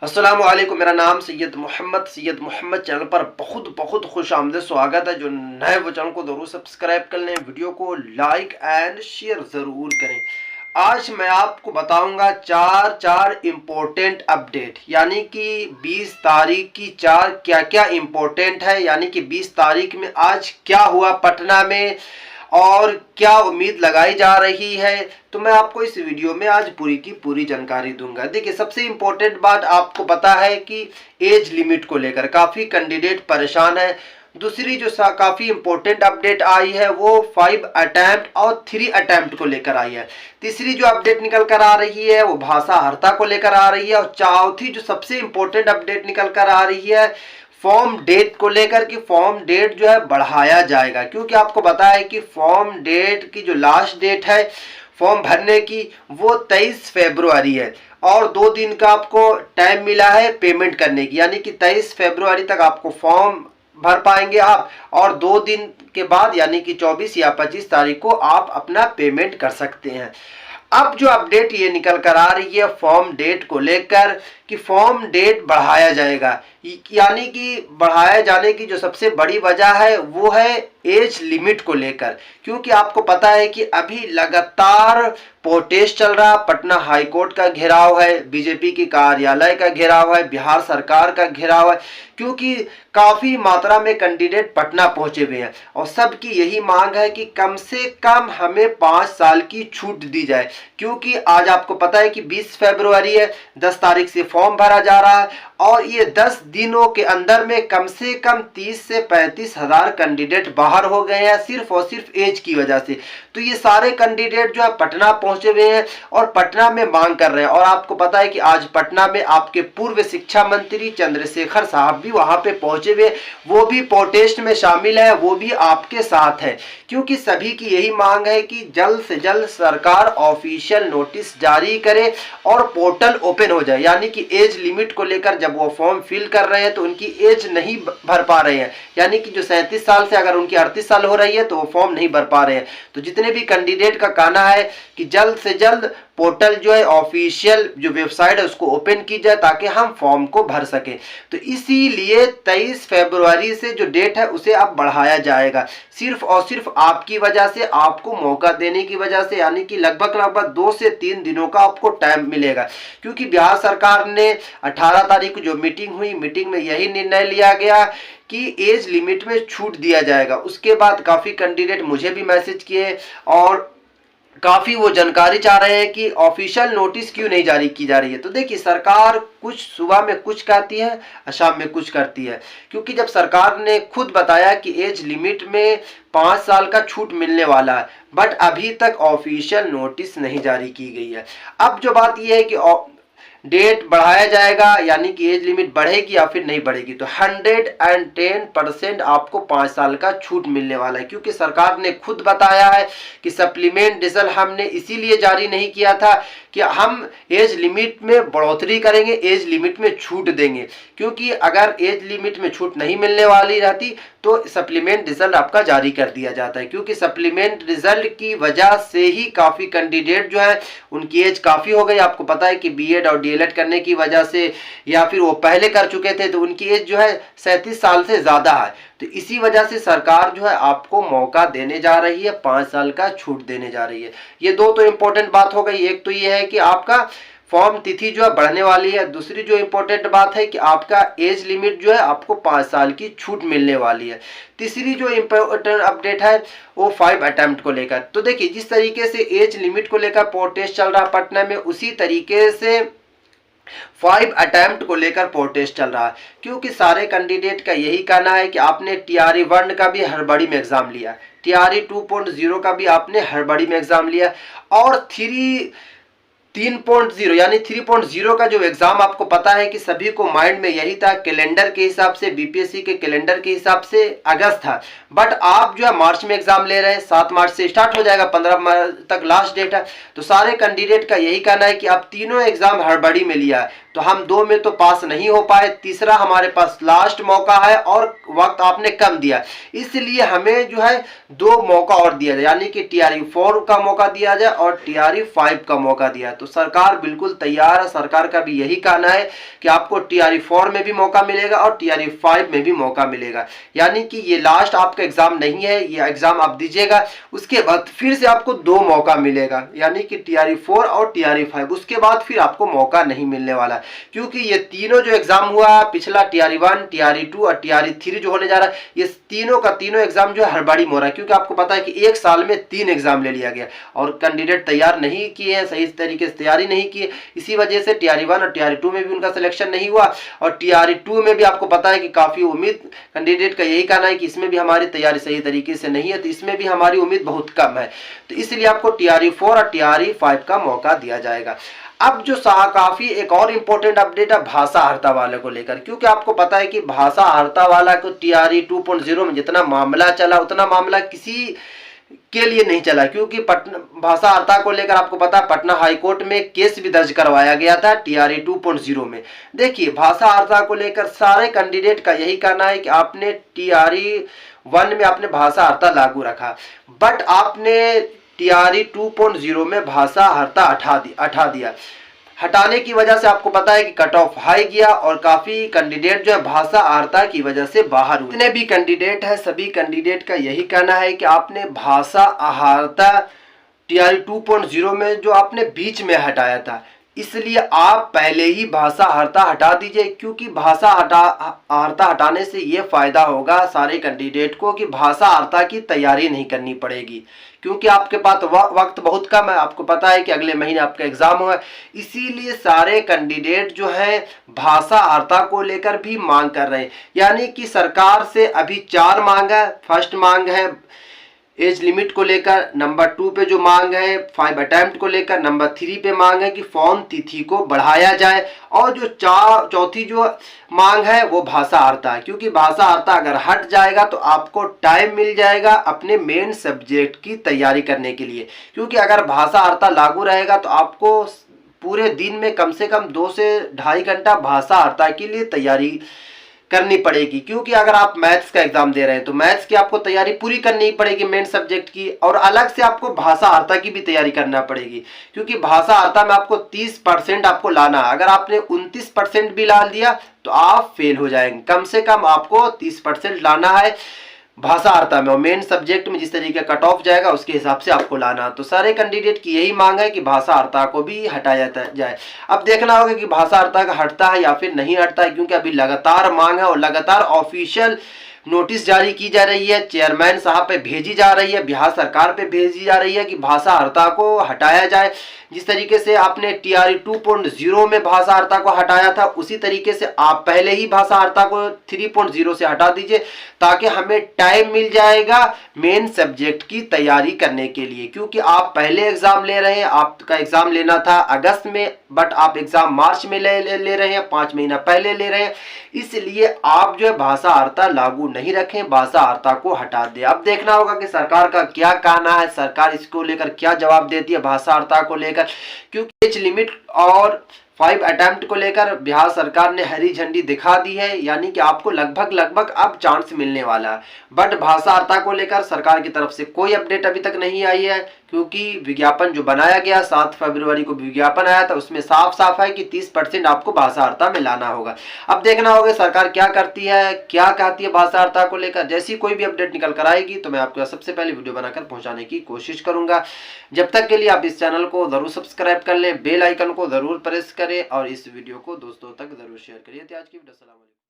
अस्सलामुअलैकुम। मेरा नाम सैयद मोहम्मद चैनल पर बहुत बहुत खुश आमदीद स्वागत है। जो नए वो चैनल को ज़रूर सब्सक्राइब कर लें, वीडियो को लाइक एंड शेयर ज़रूर करें। आज मैं आपको बताऊंगा चार इम्पोर्टेंट अपडेट, यानी कि 20 तारीख की चार क्या क्या इम्पोर्टेंट है, यानी कि 20 तारीख में आज क्या हुआ पटना में और क्या उम्मीद लगाई जा रही है। तो मैं आपको इस वीडियो में आज पूरी की पूरी जानकारी दूंगा। देखिए, सबसे इम्पोर्टेंट बात आपको पता है कि एज लिमिट को लेकर काफ़ी कैंडिडेट परेशान है। दूसरी जो काफ़ी इम्पोर्टेंट अपडेट आई है वो 5 अटैम्प्ट और 3 अटैम्प्ट को लेकर आई है। तीसरी जो अपडेट निकल कर आ रही है वो भाषा हर्ता को लेकर आ रही है। और चौथी जो सबसे इम्पोर्टेंट अपडेट निकल कर आ रही है फॉर्म डेट को लेकर कि फॉर्म डेट जो है बढ़ाया जाएगा, क्योंकि आपको पता है कि फॉर्म डेट की जो लास्ट डेट है फॉर्म भरने की वो 23 फरवरी है और 2 दिन का आपको टाइम मिला है पेमेंट करने की, यानी कि 23 फरवरी तक आपको फॉर्म भर पाएंगे आप, और 2 दिन के बाद यानी कि 24 या 25 तारीख को आप अपना पेमेंट कर सकते हैं। अब जो अपडेट ये निकल कर आ रही है फॉर्म डेट को लेकर कि फॉर्म डेट बढ़ाया जाएगा, यानी कि बढ़ाया जाने की जो सबसे बड़ी वजह है वो है एज लिमिट को लेकर, क्योंकि आपको पता है कि अभी लगातार प्रोटेस्ट चल रहा। पटना हाई कोर्ट का घेराव है, बीजेपी के कार्यालय का घेराव है, बिहार सरकार का घेराव है, क्योंकि काफ़ी मात्रा में कैंडिडेट पटना पहुंचे हुए हैं और सबकी यही मांग है कि कम से कम हमें 5 साल की छूट दी जाए। क्योंकि आज आपको पता है कि 20 फरवरी है, 10 तारीख से फॉर्म भरा जा रहा है और ये 10 दिनों के अंदर में कम से कम 30 से 35 हज़ार कैंडिडेट बाहर हो गए हैं सिर्फ और सिर्फ एज की वजह से। तो ये सारे कैंडिडेट जो है पटना पहुंचे हुए हैं और पटना में मांग कर रहे हैं। और आपको पता है कि आज पटना में आपके पूर्व शिक्षा मंत्री चंद्रशेखर साहब भी वहां पे पहुंचे हुए, वो भी प्रोटेस्ट में शामिल है, वो भी आपके साथ है, क्योंकि सभी की यही मांग है कि जल्द से जल्द सरकार ऑफिशियल नोटिस जारी करे और पोर्टल ओपन हो जाए। यानी कि एज लिमिट को लेकर जब वो फॉर्म फिल कर रहे हैं तो उनकी एज नहीं भर पा रहे हैं, यानी कि जो 37 साल से अगर उनकी 38 साल हो रही है तो वो फॉर्म नहीं भर पा रहे हैं। तो जितने भी कैंडिडेट का कहना है कि जल्द से जल्द पोर्टल जो है ऑफिशियल जो वेबसाइट है उसको ओपन की जाए ताकि हम फॉर्म को भर सकें। तो इसीलिए 23 फरवरी से जो डेट है उसे अब बढ़ाया जाएगा, सिर्फ और सिर्फ आपकी वजह से, आपको मौका देने की वजह से, यानी कि लगभग 2 से 3 दिनों का आपको टाइम मिलेगा। क्योंकि बिहार सरकार ने 18 तारीख को जो मीटिंग हुई, मीटिंग में यही निर्णय लिया गया कि एज लिमिट में छूट दिया जाएगा। उसके बाद काफ़ी कैंडिडेट मुझे भी मैसेज किए और काफ़ी वो जानकारी चाह रहे हैं कि ऑफिशियल नोटिस क्यों नहीं जारी की जा रही है। तो देखिए, सरकार कुछ सुबह में कुछ कहती है और शाम में कुछ करती है, क्योंकि जब सरकार ने खुद बताया कि एज लिमिट में 5 साल का छूट मिलने वाला है, बट अभी तक ऑफिशियल नोटिस नहीं जारी की गई है। अब जो बात यह है कि डेट बढ़ाया जाएगा, यानी कि एज लिमिट बढ़ेगी या फिर नहीं बढ़ेगी, तो 110% आपको 5 साल का छूट मिलने वाला है, क्योंकि सरकार ने खुद बताया है कि सप्लीमेंट डीजल हमने इसीलिए जारी नहीं किया था कि हम एज लिमिट में बढ़ोतरी करेंगे, एज लिमिट में छूट देंगे, क्योंकि अगर एज लिमिट में छूट नहीं मिलने वाली रहती तो सप्लीमेंट रिजल्ट आपका जारी कर दिया जाता है। क्योंकि सप्लीमेंट रिजल्ट की वजह से ही काफ़ी कैंडिडेट जो है उनकी एज काफ़ी हो गई। आपको पता है कि बीएड और डीएलएड करने की वजह से या फिर वो पहले कर चुके थे तो उनकी एज जो है 37 साल से ज़्यादा है। तो इसी वजह से सरकार जो है आपको मौका देने जा रही है, 5 साल का छूट देने जा रही है। ये दो तो इम्पोर्टेंट बात हो गई। एक तो ये है कि आपका फॉर्म तिथि जो है बढ़ने वाली है, दूसरी जो इम्पोर्टेंट बात है कि आपका एज लिमिट जो है आपको 5 साल की छूट मिलने वाली है। तीसरी जो इम्पोर्टेंट अपडेट है वो 5 अटेम्प्ट को लेकर। तो देखिए, जिस तरीके से एज लिमिट को लेकर प्रोटेस्ट चल रहा पटना में, उसी तरीके से 5 अटेम्प्ट को लेकर प्रोटेस्ट चल रहा है, क्योंकि सारे कैंडिडेट का यही कहना है कि आपने TRE 1 का भी हड़बड़ी में एग्जाम लिया, TRE 2.0 का भी आपने हड़बड़ी में एग्जाम लिया, और 3.0 यानी 3.0 का जो एग्ज़ाम आपको पता है कि सभी को माइंड में यही था, कैलेंडर के हिसाब से, बीपीएससी के कैलेंडर के हिसाब से अगस्त था, बट आप जो है मार्च में एग्ज़ाम ले रहे हैं। 7 मार्च से स्टार्ट हो जाएगा, 15 मार्च तक लास्ट डेट है। तो सारे कैंडिडेट का यही कहना है कि आप तीनों एग्ज़ाम हड़बड़ी में लिया है, तो हम 2 में तो पास नहीं हो पाए, तीसरा हमारे पास लास्ट मौका है और वक्त आपने कम दिया, इसलिए हमें जो है 2 मौका और दिया जाए, यानी कि TRE 4 का मौका दिया जाए और TRE 5 का मौका दिया। तो सरकार बिल्कुल तैयार है, सरकार का भी यही कहना है कि आपको TRE 4 में भी मौका मिलेगा और TRE 5 में भी मौका मिलेगा, यानी कि ये लास्ट आपका एग्जाम नहीं है, ये एग्जाम आप दीजिएगा, उसके बाद फिर से आपको 2 मौका मिलेगा, यानी कि TRE 4 और TRE 5, उसके बाद फिर आपको मौका नहीं मिलने वाला, क्योंकि ये तीनों जो एग्जाम हुआ, पिछला TRE 1, TRE 2 और TRE 3 जो होने जा रहा है, ये तीनों का तीनों एग्जाम जो है हड़बड़ी में हो रहा है, क्योंकि आपको पता है कि एक साल में 3 एग्जाम ले लिया गया और कैंडिडेट तैयार नहीं किए हैं, सही तरीके से तैयारी नहीं की, इसी वजह से TRE 1 और TRE 2 में भी उनका सिलेक्शन नहीं हुआ और TRE 2 में भी आपको पता है कि काफी उम्मीद, कैंडिडेट का यही कहना है कि इसमें भी हमारी तैयारी सही तरीके से नहीं है, तो इसमें भी हमारी उम्मीद बहुत कम है, तो इसलिए आपको TRE 4 और TRE 5 का मौका दिया जाएगा। अब जो काफी एक और इम्पोर्टेंट अपडेट है भाषा अर्हता वाले को लेकर, क्योंकि आपको पता है कि भाषा अर्हता वाला को TRE 2.0 में जितना मामला चला उतना मामला किसी के लिए नहीं चला, क्योंकि पटना भाषा अर्हता को लेकर आपको पता है पटना हाईकोर्ट में केस भी दर्ज करवाया गया था TRE 2.0 में। देखिए भाषा अर्हता को लेकर सारे कैंडिडेट का यही कहना है कि आपने TRE 1 में आपने भाषा अर्हता लागू रखा, बट आपने TRE 2.0 में भाषा अर्हता हटा दिया, हटाने की वजह से आपको पता है कि कट ऑफ हाई गया और काफी कैंडिडेट जो है भाषा अर्हता की वजह से बाहर हुए। जितने भी कैंडिडेट है सभी कैंडिडेट का यही कहना है कि आपने भाषा अर्हता TRE 2.0 में जो आपने बीच में हटाया था, इसलिए आप पहले ही भाषा अर्हता हटा दीजिए, क्योंकि भाषा अर्हता हटाने से ये फायदा होगा सारे कैंडिडेट को कि भाषा अर्हता की तैयारी नहीं करनी पड़ेगी, क्योंकि आपके पास वक्त बहुत कम है, आपको पता है कि अगले महीने आपका एग्जाम है, इसीलिए सारे कैंडिडेट जो है भाषा अर्हता को लेकर भी मांग कर रहे हैं, यानी कि सरकार से अभी 4 मांग है। फर्स्ट मांग है एज लिमिट को लेकर, नंबर 2 पे जो मांग है 5 अटेम्प्ट को लेकर, नंबर 3 पे मांग है कि फॉर्म तिथि को बढ़ाया जाए, और जो चौथी जो मांग है वो भाषा अर्हता है, क्योंकि भाषा अर्हता अगर हट जाएगा तो आपको टाइम मिल जाएगा अपने मेन सब्जेक्ट की तैयारी करने के लिए, क्योंकि अगर भाषा अर्हता लागू रहेगा तो आपको पूरे दिन में कम से कम 2 से 2.5 घंटा भाषा अर्हता के लिए तैयारी करनी पड़ेगी, क्योंकि अगर आप मैथ्स का एग्जाम दे रहे हैं तो मैथ्स की आपको तैयारी पूरी करनी पड़ेगी मेन सब्जेक्ट की, और अलग से आपको भाषा अर्हता की भी तैयारी करना पड़ेगी, क्योंकि भाषा अर्हता में आपको 30% आपको लाना है, अगर आपने 29% भी ला दिया तो आप फेल हो जाएंगे, कम से कम आपको 30% लाना है भाषा अर्हता में, और मेन सब्जेक्ट में जिस तरीके कट ऑफ जाएगा उसके हिसाब से आपको लाना। तो सारे कैंडिडेट की यही मांग है कि भाषा अर्हता को भी हटाया जाए। अब देखना होगा कि भाषा अर्हता का हटता है या फिर नहीं हटता है, क्योंकि अभी लगातार मांग है और लगातार ऑफिशियल नोटिस जारी की जा रही है, चेयरमैन साहब पे भेजी जा रही है, बिहार सरकार पे भेजी जा रही है कि भाषा अर्हता को हटाया जाए। जिस तरीके से आपने TRE 2.0 में भाषा अर्हता को हटाया था, उसी तरीके से आप पहले ही भाषा अर्हता को 3.0 से हटा दीजिए, ताकि हमें टाइम मिल जाएगा मेन सब्जेक्ट की तैयारी करने के लिए, क्योंकि आप पहले एग्जाम ले रहे हैं, आपका एग्जाम लेना था अगस्त में, बट आप एग्जाम मार्च में ले रहे हैं, 5 महीना पहले ले रहे हैं, इसलिए आप जो है भाषा अर्हता लागू नहीं रखें, भाषा अर्हता को हटा दें। अब देखना होगा कि सरकार का क्या कहना है, सरकार इसको लेकर क्या जवाब देती है भाषा अर्हता को लेकर, क्योंकि एज लिमिट और 5 अटेम्प्ट को लेकर बिहार सरकार ने हरी झंडी दिखा दी है, यानी कि आपको लगभग अब चांस मिलने वाला है, बट भाषा अर्हता को लेकर सरकार की तरफ से कोई अपडेट अभी तक नहीं आई है, क्योंकि विज्ञापन जो बनाया गया 7 फरवरी को विज्ञापन आया था, उसमें साफ है कि 30% आपको भाषा अर्हता में लाना होगा। अब देखना होगा सरकार क्या करती है, क्या कहती है भाषा अर्हता को लेकर। जैसी कोई भी अपडेट निकल कर आएगी तो मैं आपको सबसे पहले वीडियो बनाकर पहुंचाने की कोशिश करूंगा। जब तक के लिए आप इस चैनल को जरूर सब्सक्राइब कर लें, बेल आइकन को जरूर प्रेस करें और इस वीडियो को दोस्तों तक जरूर शेयर करिए। आज की वीडियो